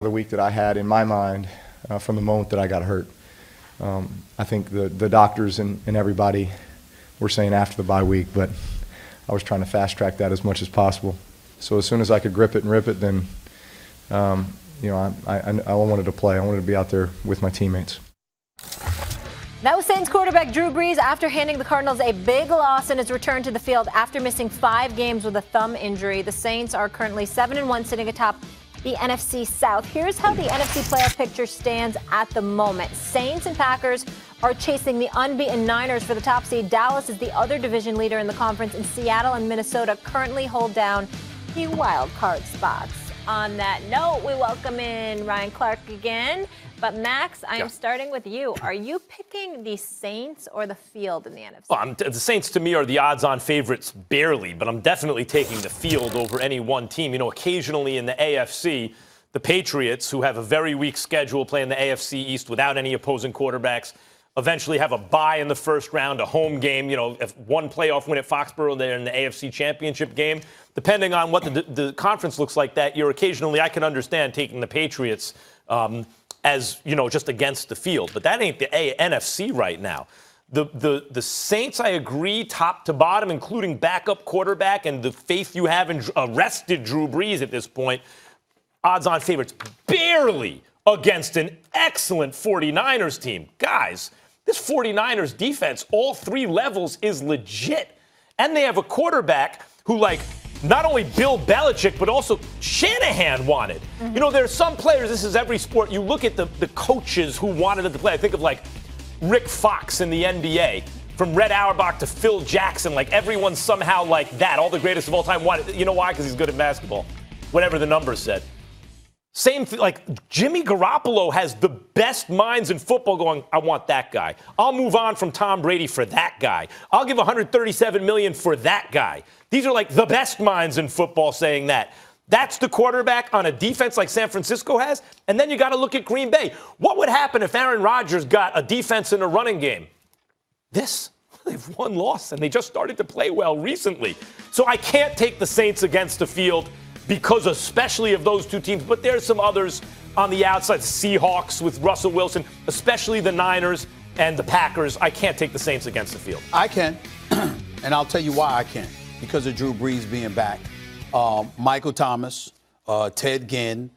The week that I had in my mind from the moment that I got hurt. I think the doctors and everybody were saying after the bye week, but I was trying to fast track that as much as possible. So as soon as I could grip it and rip it, then I wanted to play. I wanted to be out there with my teammates. That was Saints quarterback Drew Brees after handing the Cardinals a big loss in his return to the field after missing 5 games with a thumb injury. The Saints are currently 7-1, sitting atop the NFC South. Here's how the NFC playoff picture stands at the moment. Saints and Packers are chasing the unbeaten Niners for the top seed. Dallas is the other division leader in the conference, and Seattle and Minnesota currently hold down the wild card spots. On that note, we welcome in Ryan Clark again. But Max, I am starting with you. Are you picking the Saints or the field in the NFC? Well, the Saints, to me, are the odds-on favorites barely, but I'm definitely taking the field over any one team. You know, occasionally in the AFC, the Patriots, who have a very weak schedule playing the AFC East without any opposing quarterbacks, eventually have a bye in the first round, a home game, if one playoff win at Foxborough, they're in the AFC Championship game. Depending on what the conference looks like that year, occasionally I can understand taking the Patriots as, just against the field. But that ain't the NFC right now. The Saints, I agree, top to bottom, including backup quarterback and the faith you have in arrested Drew Brees at this point, odds-on favorites barely against an excellent 49ers team. Guys, this 49ers defense, all 3 levels, is legit. And they have a quarterback who, not only Bill Belichick, but also Shanahan wanted. Mm-hmm. There are some players, this is every sport, you look at the coaches who wanted them to play. I think of Rick Fox in the NBA, from Red Auerbach to Phil Jackson, everyone somehow like that. All the greatest of all time wanted. You know why? Because he's good at basketball. Whatever the numbers said. Same thing, Jimmy Garoppolo has the best minds in football going, I want that guy. I'll move on from Tom Brady for that guy. I'll give $137 million for that guy. These are the best minds in football saying that. That's the quarterback on a defense like San Francisco has. And then you got to look at Green Bay. What would happen if Aaron Rodgers got a defense and a running game? They've one loss, and they just started to play well recently. So I can't take the Saints against the field because especially of those 2 teams. But there's some others on the outside, Seahawks with Russell Wilson, especially the Niners and the Packers. I can't take the Saints against the field. I can, and I'll tell you why I can. Because of Drew Brees being back. Michael Thomas, Ted Ginn,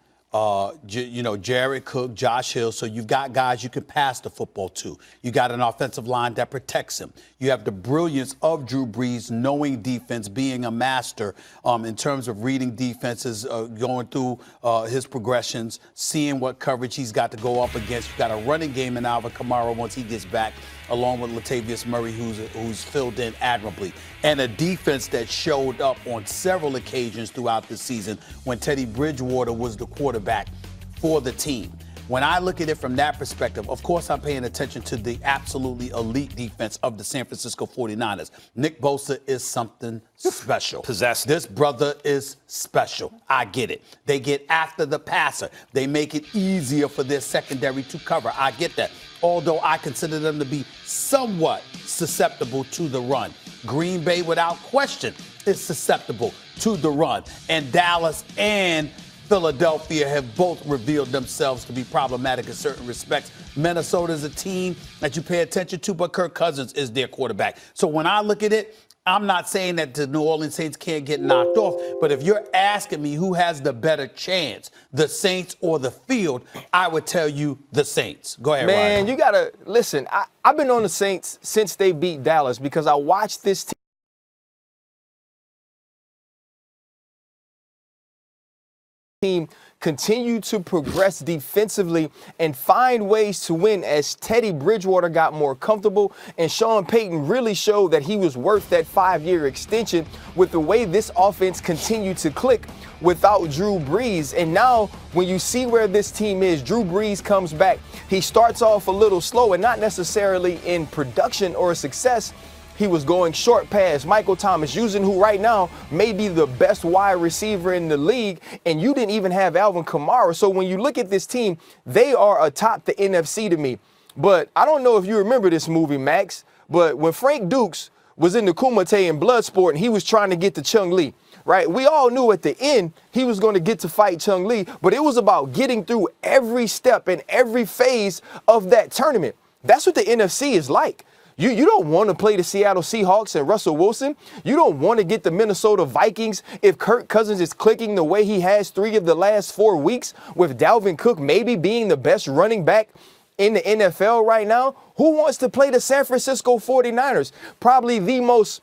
Jared Cook, Josh Hill. So you've got guys you can pass the football to. You got an offensive line that protects him. You have the brilliance of Drew Brees, knowing defense, being a master in terms of reading defenses, going through his progressions, seeing what coverage he's got to go up against. You've got a running game in Alvin Kamara once he gets back, along with Latavius Murray, who's filled in admirably. And a defense that showed up on several occasions throughout the season when Teddy Bridgewater was the quarterback for the team. When I look at it from that perspective, of course I'm paying attention to the absolutely elite defense of the San Francisco 49ers. Nick Bosa is something special. Possessed. This brother is special. I get it. They get after the passer. They make it easier for their secondary to cover. I get that. Although I consider them to be somewhat susceptible to the run. Green Bay, without question, is susceptible to the run. And Dallas and Philadelphia have both revealed themselves to be problematic in certain respects. Minnesota is a team that you pay attention to, but Kirk Cousins is their quarterback. So when I look at it, I'm not saying that the New Orleans Saints can't get knocked off, but if you're asking me who has the better chance, the Saints or the field, I would tell you the Saints. Go ahead, Man, Ryan. you got to listen. I've been on the Saints since they beat Dallas because I watched this team continue to progress defensively and find ways to win as Teddy Bridgewater got more comfortable and Sean Payton really showed that he was worth that 5-year extension with the way this offense continued to click without Drew Brees. And now when you see where this team is, Drew Brees comes back. He starts off a little slow and not necessarily in production or success. He was going short pass. Michael Thomas, using who right now may be the best wide receiver in the league, and you didn't even have Alvin Kamara. So when you look at this team, they are atop the NFC to me. But I don't know if you remember this movie, Max, but when Frank Dukes was in the Kumite in Bloodsport and he was trying to get to Chung Lee, right? We all knew at the end he was going to get to fight Chung Lee, but it was about getting through every step and every phase of that tournament. That's what the NFC is like. You don't want to play the Seattle Seahawks and Russell Wilson. You don't want to get the Minnesota Vikings if Kirk Cousins is clicking the way he has 3 of the last 4 weeks, with Dalvin Cook maybe being the best running back in the NFL right now. Who wants to play the San Francisco 49ers? Probably the most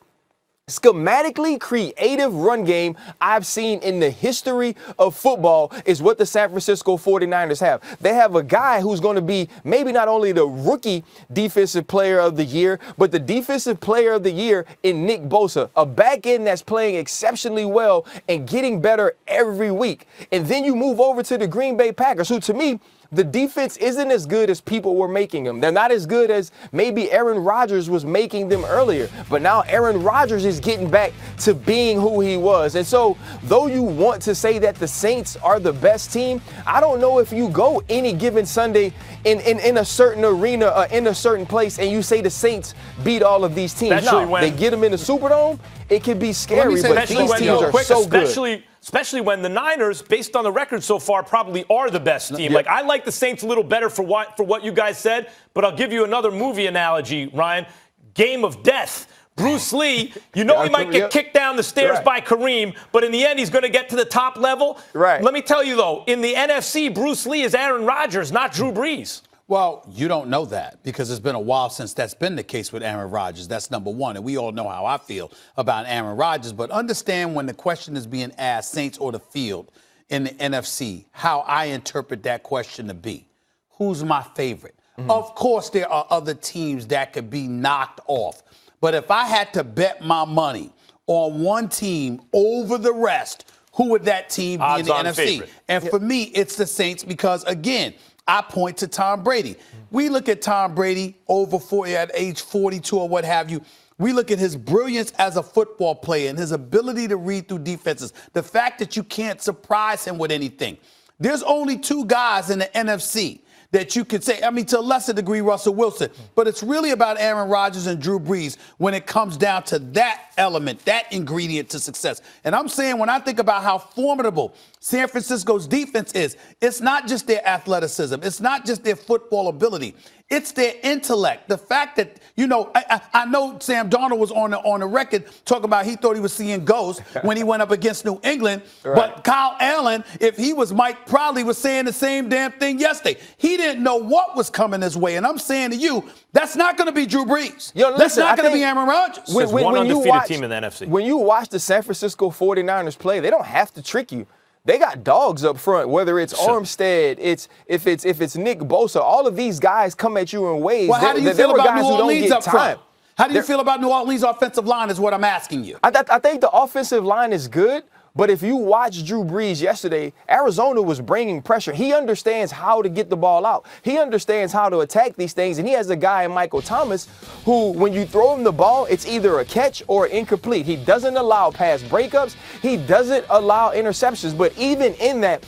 schematically creative run game I've seen in the history of football is what the San Francisco 49ers have. They have a guy who's going to be maybe not only the rookie defensive player of the year, but the defensive player of the year in Nick Bosa, a back end that's playing exceptionally well and getting better every week. And then you move over to the Green Bay Packers, who to me, the defense isn't as good as people were making them. They're not as good as maybe Aaron Rodgers was making them earlier. But now Aaron Rodgers is getting back to being who he was. And so, though you want to say that the Saints are the best team, I don't know if you go any given Sunday in a certain arena, in a certain place, and you say the Saints beat all of these teams. Especially now, when they get them in the Superdome, it can be scary, but these teams are so good. Especially when the Niners, based on the record so far, probably are the best team. Yep. Like, I like the Saints a little better for what you guys said, but I'll give you another movie analogy, Ryan. Game of Death. Bruce Lee, you know he might get kicked down the stairs by Kareem, but in the end he's going to get to the top level. Right. Let me tell you, though, in the NFC, Bruce Lee is Aaron Rodgers, not Drew Brees. Well, you don't know that because it's been a while since that's been the case with Aaron Rodgers. That's number one. And we all know how I feel about Aaron Rodgers. But understand when the question is being asked, Saints or the field in the NFC, how I interpret that question to be. Who's my favorite? Mm-hmm. Of course, there are other teams that could be knocked off. But if I had to bet my money on one team over the rest, who would that team be in the NFC? Favorite. And for me, it's the Saints because, again, I point to Tom Brady. We look at Tom Brady over 40 at age 42 or what have you. We look at his brilliance as a football player and his ability to read through defenses. The fact that you can't surprise him with anything. There's only 2 guys in the NFC that you could say, I mean, to a lesser degree, Russell Wilson. But it's really about Aaron Rodgers and Drew Brees when it comes down to that element, that ingredient to success. And I'm saying when I think about how formidable San Francisco's defense is, it's not just their athleticism. It's not just their football ability. It's their intellect. The fact that, you know, I know Sam Darnold was on the record talking about he thought he was seeing ghosts when he went up against New England. Right. But Kyle Allen, if he was Mike, probably was saying the same damn thing yesterday. He didn't know what was coming his way. And I'm saying to you, that's not going to be Drew Brees. That's not going to be Aaron Rodgers. There's one undefeated team in the NFC. When you watch the San Francisco 49ers play, they don't have to trick you. They got dogs up front, whether it's Armstead, if it's Nick Bosa, all of these guys come at you in ways. Well, how do you feel about New Orleans up front? How do you feel about New Orleans' offensive line is what I'm asking you. I think the offensive line is good, but if you watch Drew Brees yesterday, Arizona was bringing pressure. He understands how to get the ball out. He understands how to attack these things, and he has a guy in Michael Thomas who, when you throw him the ball, it's either a catch or incomplete. He doesn't allow pass breakups. He doesn't allow interceptions. But even in that,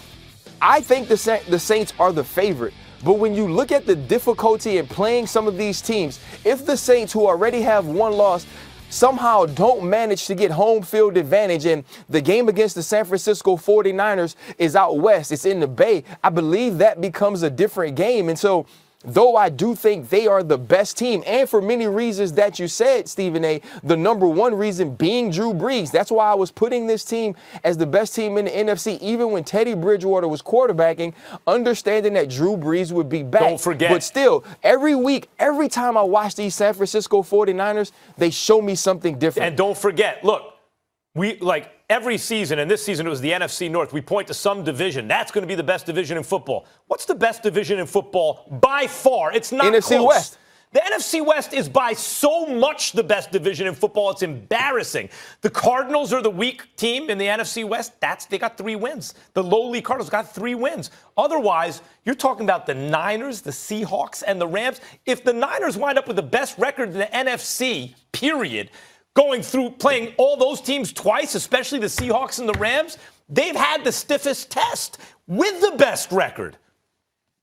I think the Saints are the favorite. But when you look at the difficulty in playing some of these teams, if the Saints, who already have one loss, somehow don't manage to get home field advantage, and the game against the San Francisco 49ers is out west, it's in the Bay, I believe that becomes a different game. And so, though I do think they are the best team, and for many reasons that you said, Stephen A., the number one reason being Drew Brees. That's why I was putting this team as the best team in the NFC, even when Teddy Bridgewater was quarterbacking, understanding that Drew Brees would be back. Don't forget. But still, every week, every time I watch these San Francisco 49ers, they show me something different. And don't forget, look, every season, and this season it was the NFC North, we point to some division. That's going to be the best division in football. What's the best division in football by far? It's not NFC close. West. The NFC West is by so much the best division in football. It's embarrassing. The Cardinals are the weak team in the NFC West. They got 3 wins. The lowly Cardinals got 3 wins. Otherwise, you're talking about the Niners, the Seahawks, and the Rams. If the Niners wind up with the best record in the NFC, period, going through playing all those teams twice, especially the Seahawks and the Rams, they've had the stiffest test with the best record.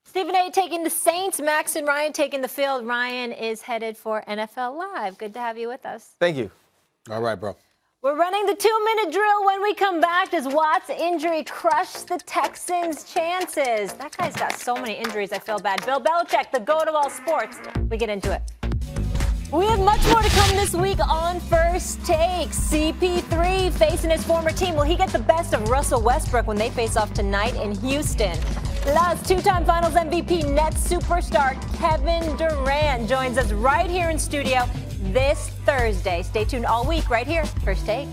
Stephen A. taking the Saints, Max and Ryan taking the field. Ryan is headed for NFL Live. Good to have you with us. Thank you. All right, bro. We're running the 2-minute drill when we come back. Does Watt's injury crush the Texans' chances? That guy's got so many injuries, I feel bad. Bill Belichick, the GOAT of all sports. We get into it. We have much more to come this week on First Take. CP3 facing his former team. Will he get the best of Russell Westbrook when they face off tonight in Houston? Plus, two-time Finals MVP Nets superstar Kevin Durant joins us right here in studio this Thursday. Stay tuned all week right here, First Take.